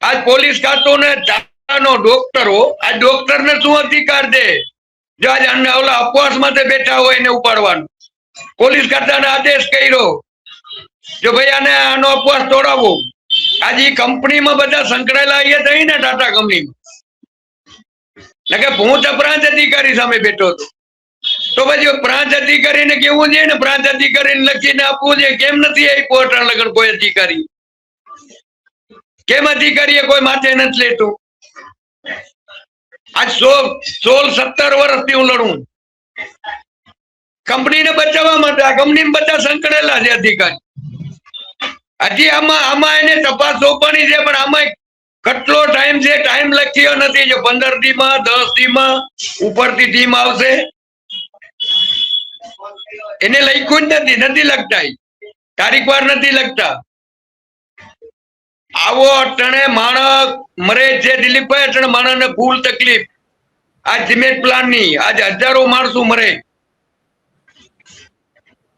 આજ પોલીસ ખાતું ને ચાલાનો ડોક્ટરો આ ડોક્ટર ને શું અધિકાર છે જો આજ ઓલા અપવાસ માટે બેઠા હોય એને ઉપાડવાનું? પોલીસ ખાતાને આદેશ કર્યો જો ભાઈ આનો અપવાસ તોડાવો. આજે કંપનીમાં બધા સંકળાયેલા અહીંયા થઈ ને ટાટા કંપનીમાં કે હું તો પ્રાંત અધિકારી સામે બેઠો હતો. તો પછી પ્રાંત અધિકારીને કેવું છે ને, પ્રાંત અધિકારીને લખીને આપવું છે. કેમ નથી આપ્યું અટાણ લગન કોઈ અધિકારી? કેમ અધિકારીએ કોઈ માથે નથી લેતું? આજ 16-17 વર્ષથી હું લડું કંપનીને બચાવવા માટે. આ કંપની બધા સંકળાયેલા છે અધિકારી. હજી આમાં એને તપાસ સોંપવાની છે, પણ આમાં કેટલો ટાઈમ છે ટાઈમ લખ્યો નથી. જો 15 દીમાં 10 દીમાં ઉપરથી ટીમ આવશે એને લખ્યું જ નથી લખતા. તારીખ વાર નથી લખતા. આવો અટણે માણસ મરે છે દિલીપભાઈ, અટણે માણસ ને ફૂલ તકલીફ. આ સિમેન્ટ પ્લાન ની આજ હજારો માણસો મરે.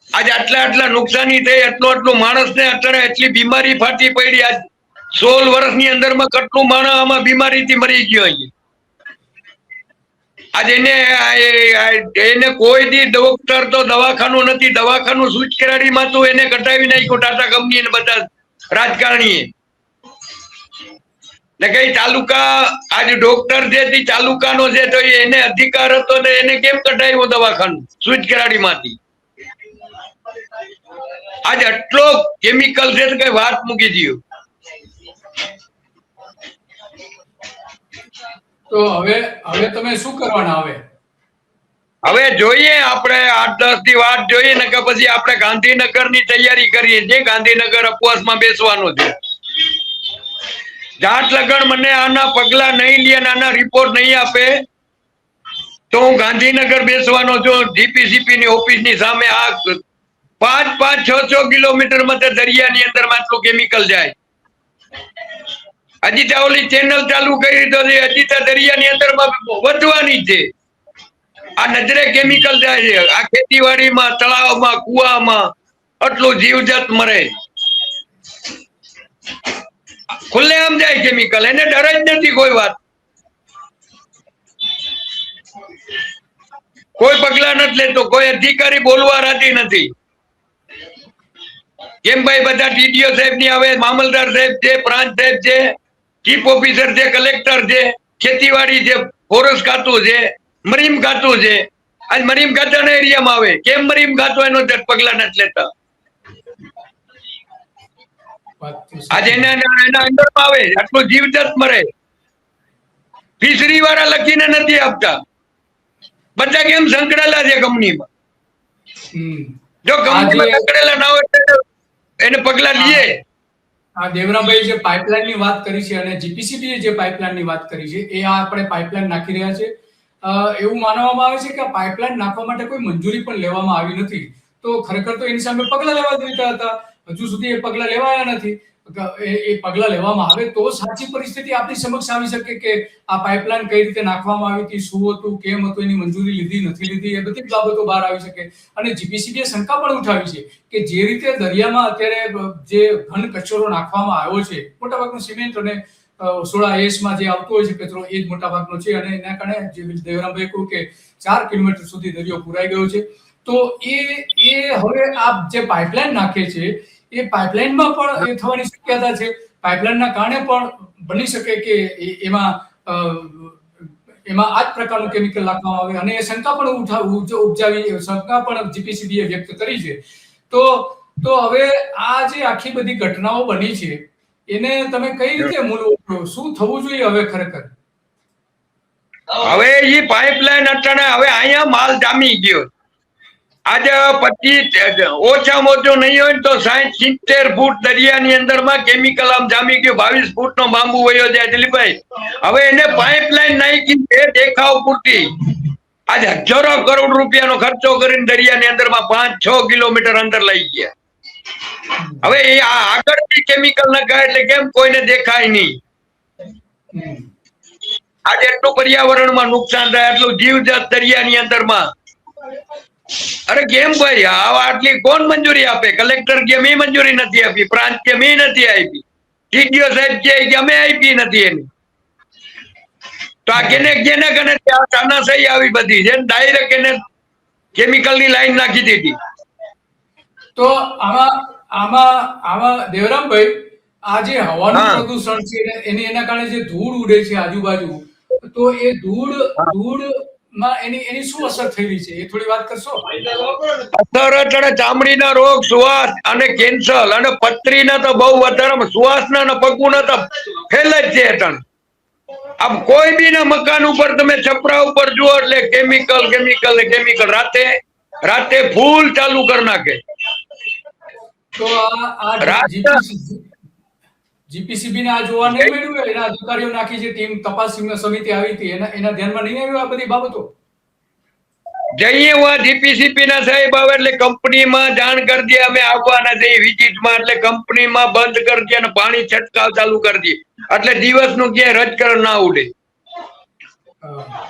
આજ આટલા નુકસાની થઈ, આટલું માણસ ને અટણે એટલી બીમારી ફાટી પડી. આજ 16 વર્ષની અંદર માં કેટલું માણસ આમાં બીમારીથી મરી ગયો. આજ એને કોઈ દી ડોક્ટર તો દવાખાનું નથી. દવાખાનું સૂચ કરાડી માં તો એને કટાવી નાખ્યું ટાટા કંપની ને બધા રાજકારણીએ. ને કઈ તાલુકા આજ ડોક્ટર છે તાલુકાનો છે તો એને અધિકાર હતો ને એને કેમ કઢાવ્યું દવાખાનું સૂચ કરાડી માંથી? આજ આટલો કેમિકલ છે કઈ વાત મૂકી દઉં. તો હવે તમે શું કરવાના? હવે જોઈએ આપણે 8-10 ની વાત જોઈએ ને કે પછી આપણે ગાંધીનગર ની તૈયારી કરીએ છીએ. ગાંધીનગર અપવાસમાં બેસવાનું છે. જાત લગન મને આના પગલા નહીં લે અને આના રિપોર્ટ નહીં આપે તો હું ગાંધીનગર બેસવાનો છું. ડીપીસીપી ની ઓફિસ ની સામે. આ 5-6 કિલોમીટર માં દરિયાની અંદર આટલું કેમિકલ જાય. હજી તો ઓલી ચેનલ ચાલુ કરી તો હજી તો દરિયાની અંદર વધવાની છે. આ નજરે કેમિકલ જાય છે. આ ખેતીવાડીમાં, તળાવમાં, કુવામાં આટલું જીવજંત મરે. ખુલ્લેઆમ જાય કેમિકલ. એને ડર જ નથી કોઈ વાત. કોઈ પગલા નથી લેતો. કોઈ અધિકારી બોલવા રાજી નથી. કેમ ભાઈ? બધા ટીડીઓ સાહેબ ની આવે, મામલદાર સાહેબ છે, પ્રાંત સાહેબ છે, ચીફ ઓફિસર છે, કલેક્ટર છે, ખેતીવાડી છે, ફોરેસ્ટ ખાતું છે, મરીમ ખાતું છે. આજ મરીમ ખાતાના એરિયામાં આવે. કેમ મરીમ ખાતું એનો પગલા નથી લેતા? આજે એના અંદરમાં આવે આટલું જીવજંત મરે. ફિશરી વાળા લખીને નથી આપતા. બધા કેમ સંકળાયેલા છે કંપનીમાં? જો કંપનીમાં સંકળાયેલા ના હોય એને પગલા લઈએ. આ દેવરામભાઈ જે પાઇપલાઇન ની વાત કરી છે અને જીપીસીબી જે પાઇપલાઇન ની વાત કરી છે, એ આપણે પાઇપલાઇન નાખી રહ્યા છે. એવું માનવામાં આવે છે કે પાઇપલાઇન નાખવા માટે કોઈ મંજૂરી પણ લેવામાં આવી નથી. તો ખરેખર તો એની સામે પગલા લેવા જોઈતા હતા. હજુ સુધી એ પગલા લેવાયા નથી. એ પગલા લેવામાં આવે તો સાચી પરિસ્થિતિ આપણી સમક્ષ આવી શકે કે આ પાઇપલાઇન કઈ રીતે નાખવામાં આવી હતી, શું હતું, કેમ હતું, એની મંજૂરી લીધી નથી લીધી, એ બધી બાબતો બહાર આવી શકે. અને જીપીસીબીએ શંકા પણ ઉઠાવી છે કે જે રીતે દરિયામાં અત્યારે જે ઘન કચરો નાખવામાં આવ્યો છે, મોટાભાગનું સિમેન્ટ અને સોડા એસમાં જે આવતો હોય છે કચરો, એ જ મોટાભાગનો છે. અને એના કારણે જે દેવરામભાઈ કહ્યું કે 4 કિલોમીટર સુધી દરિયો પુરાઈ ગયો છે. તો એ હવે આ જે પાઇપલાઇન નાખે છે એ પાઇપલાઇનમાં પણ એ થવાની શક્યતા છે. પાઇપલાઇનના કારણે પણ બની શકે કે એમાં આ જ પ્રકારનું કેમિકલ નાખવામાં આવે. અને એ શંકા પણ ઉપજાવી, શંકા પણ જીપીસીબીએ વ્યક્ત કરી છે. તો હવે આ જે આખી બધી ઘટનાઓ બની છે એને તમે કઈ રીતે મૂલવો? શું થવું જોઈએ હવે ખરેખર? હવે એ પાઇપલાઇન અટાણે હવે અહીંયા માલ જામી ગયો. આજે 25 ઓછામાં ઓછું નહીં હોય તો 60-70 ફૂટ દરિયાની અંદર માં કેમિકલ આમ જામી ગયું. 22 ફૂટ નો બાંબુ વયો જાય દિલીપભાઈ. હવે એને પાઇપલાઇન નાખી છે દેખાવ પૂરતી. આજે હજારો કરોડ રૂપિયાનો ખર્ચો કરીને દરિયાની અંદર માં 5-6 કિલોમીટર અંદર લઈ ગયા. હવે એ આગળથી કેમિકલ નખાય એટલે કેમ કોઈને દેખાય નહીં. આજે એટલું પર્યાવરણમાં નુકસાન થાય, એટલું જીવજંત દરિયાની અંદર માં. અરે કેમ ભાઈ? આટલી કોણ મંજૂરી આપે? કલેક્ટર કેમ એ મંજૂરી નથી આપી? પ્રાંત કેમ એ નથી આપી? ટીડીઓ સાહેબ કહે કે અમે આપી નથી એની. તો આ કેને કેને કને તાનાશાહી આવી બધી છે, ડાયરેક્ટ એને કેમિકલની લાઈન નાખી દીધી. તો આમાં દેવરામભાઈ, આ જે હવાનું હા. પ્રદૂષણ છે એના કારણે જે ધૂળ ઉડે છે આજુબાજુ, તો એ ધૂળમાં એની શું અસર થઈ રહી છે એ થોડી વાત કરશો? અસર એટલે ચામડીના રોગ, શ્વાસ અને કેન્સર અને પથરીના તો બહુ વધારે, શ્વાસના અને પગુના તો ફેલ જ છે અટણ. આમ કોઈ બી ના મકાન ઉપર તમે છપરા ઉપર જુઓ એટલે કેમિકલ કેમિકલ ને કેમિકલ. રાતે ફૂલ ચાલુ કરી નાખે. તો આ રાત જીપીસીબી ને આ જોવા નહીં મળ્યું? એના અધિકારીઓ નાખી જે ટીમ તપાસ સમિતિ આવી હતી એના ધ્યાનમાં નહીં આવ્યું આ બધી બાબતો? જઈએ હું જીપીસીપી ના સાહેબ આવે એટલે કંપનીમાં જાણ કરી દે અમે આવવાના છીએ વિઝિટમાં, એટલે કંપનીમાં બંધ કરી દે અને પાણી છંટકાવ ચાલુ કરી દે, એટલે દિવસનું ક્યાંય રજકરણ ના ઉડે.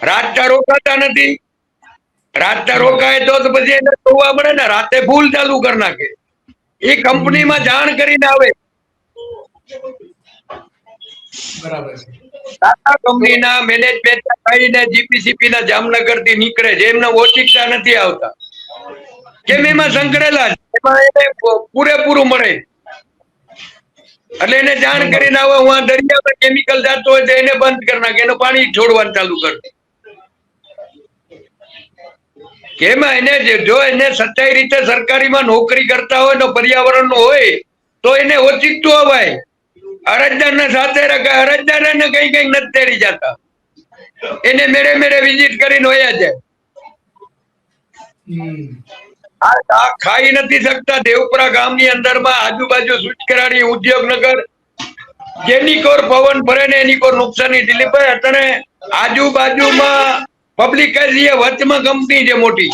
રાતના રોકાતા નથી. રાતના રોકાય તો પછી એને જોવા મળે ને, રાતે ફૂલ ચાલુ કરી નાખે. એ કંપનીમાં જાણ કરીને આવે. બરાબર છે. ટાટા કંપનીના મેનેજમેન્ટ થઈને જીપીસીપી ના જામનગર થી નીકળે છે, એમને ઓળખીતા નથી આવતા. કેમ એમાં સંકળેલા છે, એમાં એને પૂરેપૂરું મળે. એટલે એને જાણ કરીને આવે હું આ દરિયામાં કેમિકલ જતો હોય તો એને બંધ કરી નાખે, એનું પાણી છોડવાનું ચાલુ કરે. કેમાં એને જો એને સચ્ચાઈ રીતે સરકારીમાં નોકરી કરતા હોય તો પર્યાવરણ નું હોય તો એને ઓચિકતું અવાય. અરજદાર ને સાથે રાખે, અરજદાર ને કઈ કઈ નથી તેડી જતા, એને મેરે મેરે વિઝિટ કરીને હોયા જાય. આ ખાઈ નથી શકતા. દેવપુરા ગામની અંદરમાં આજુબાજુ સુચકરાડી, ઉદ્યોગનગર, જેની કોર પવન ભરે ને એની કોર નુકસાની. દિલીપભાઈ અત્યારે આજુબાજુમાં પબ્લિક વચમાં કંપની છે મોટી,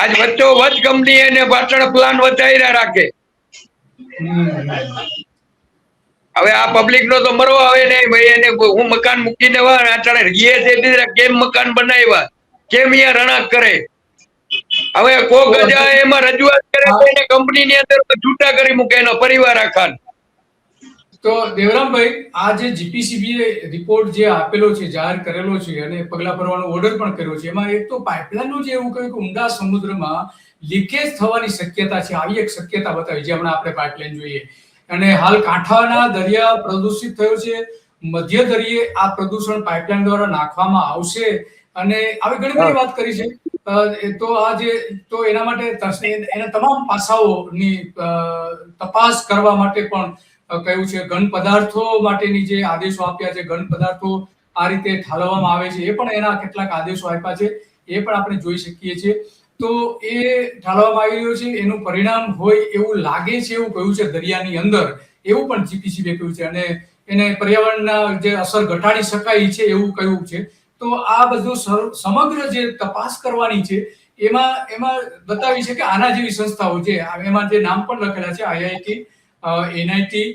આજ વચ્ચો વચ કંપની એને પાછળ પ્લાન વધાર્યા રાખે. હવે આ પબ્લિક નો તો મરો આવે નહીં ભાઈ. એને હું મકાન મૂકી દેવા અત્યારે રહીએ છે, કેમ મકાન બનાવ્યા, કેમ અહીંયા રણાક કરે. હવે કોક એમાં રજૂઆત કરે તો એને કંપનીની અંદર છૂટા કરી મૂકે એનો પરિવાર આખા. તો દેવરામભાઈ, આ જે જીપીસીબી રિપોર્ટ જે આપેલો છે, જાહેર કરેલો છે અને પગલા ભરવાનો ઓર્ડર પણ કર્યો છે, એમાં એક તો પાઇપલાઇનનું જે એવું કહ્યું કે ઊંડા સમુદ્રમાં લીકેજ થવાની શક્યતા છે, આવી એક શક્યતા બતાવી જે હમણાં આપણે પાઇપલાઇન જોઈએ. અને હાલ કાંઠાના દરિયા પ્રદૂષિત થયો છે, મધ્ય દરિયે આ પ્રદૂષણ પાઇપલાઇન દ્વારા નાખવામાં આવશે અને આવી ઘણી બધી વાત કરી છે. તો એના માટે એના તમામ પાસાઓની તપાસ કરવા માટે પણ કહ્યું છે. ઘન પદાર્થો માટેની જે આદેશો આપ્યા છે, ઘન પદાર્થો આ રીતે ઠાલવવામાં આવે છે, એ પણ એના કેટલાક આદેશો આપ્યા છે, એ પણ આપણે જોઈ શકીએ છીએ. તો એ ઠાલવવામાં આવી રહ્યો છે, એનું પરિણામ હોય એવું લાગે છે, એવું કહ્યું છે દરિયાની અંદર, એવું પણ જીપીસીબીએ કહ્યું છે અને એને પર્યાવરણના જે અસર ઘટાડી શકાય છે એવું કહ્યું છે. તો આ બધું સમગ્ર જે તપાસ કરવાની છે એમાં બતાવી છે કે આના જેવી સંસ્થાઓ છે, એમાં જે નામ પણ લખેલા છે, આઈઆઈટી, એનઆઈટી,